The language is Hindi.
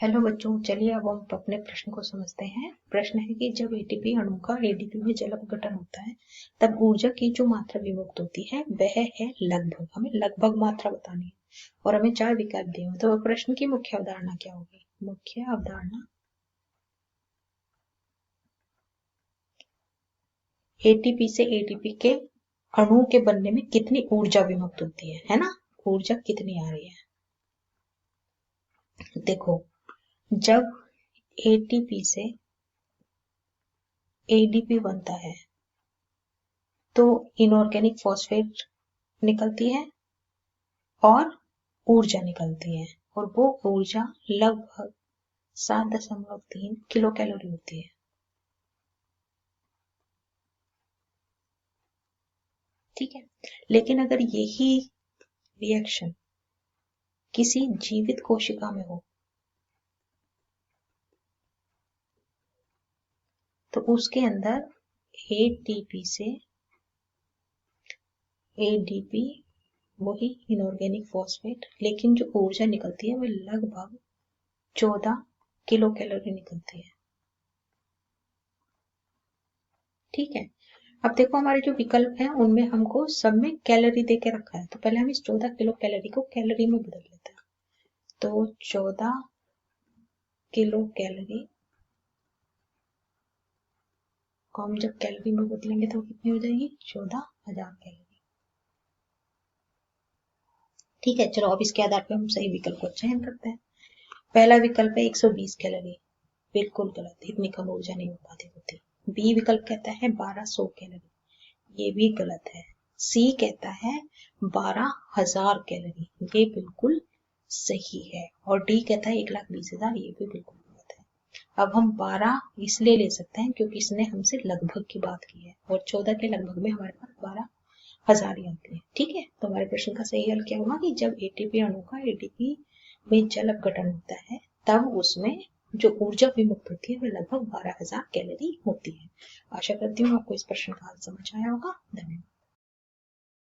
हेलो बच्चों, चलिए अब हम अपने प्रश्न को समझते हैं। प्रश्न है कि जब एटीपी अणु का एडीपी में जल अपघटन होता है तब ऊर्जा की जो मात्रा विमुक्त होती है वह है लगभग। हमें लगभग मात्रा बतानी है और हमें 4 विकल्प दिए हैं। तो प्रश्न की मुख्य अवधारणा क्या होगी? मुख्य अवधारणा एटीपी से एडीपी के अणु के बनने में कितनी ऊर्जा विमुक्त होती है ना? ऊर्जा कितनी आ रही है? देखो, जब एटीपी से एडीपी बनता है तो इनऑर्गेनिक फॉस्फेट निकलती है और ऊर्जा निकलती है, और वो ऊर्जा लगभग 7.3 किलो कैलोरी होती है। ठीक है, लेकिन अगर यही रिएक्शन किसी जीवित कोशिका में हो तो उसके अंदर एटीपी से एडीपी, वही इनऑर्गेनिक फॉस्फेट, लेकिन जो ऊर्जा निकलती है वो लगभग 14 किलो कैलोरी निकलती है। ठीक है, अब देखो हमारे जो विकल्प हैं उनमें हमको सब में कैलोरी दे के रखा है, तो पहले हम इस 14 किलो कैलोरी को कैलोरी में बदल लेते हैं। तो 14 किलो कैलोरी को हम जब कैलोरी में बदलेंगे तो कितनी हो जाएगी? 14,000 कैलोरी। ठीक है, चलो अब इसके आधार पर हम सही विकल्प को चयन करते हैं। पहला विकल्प है 120 कैलोरी, बिल्कुल गलत, इतनी कम ऊर्जा नहीं उत्पादित होती। बी विकल्प कहता है 1200 कैलोरी, ये भी गलत है। सी कहता है 12,000 कैलोरी, ये बिल्कुल सही है। और डी कहता है 1,20,000, ये भी बिल्कुल गलत है। अब हम 12 इसलिए ले सकते हैं क्योंकि इसने हमसे लगभग की बात की है, और 14 के लगभग में हमारे पास 12,000 ही आते हैं। ठीक है, तो हमारे प्रश्न का सही हल क्या होगा कि जब एटीपी अणु का एडीपी में जल अपघटन होता है तब उसमें जो ऊर्जा विमुक्त होती है वह लगभग 12,000 कैलोरी होती है। आशा करती हूँ आपको इस प्रश्न का हल समझ आया होगा। धन्यवाद।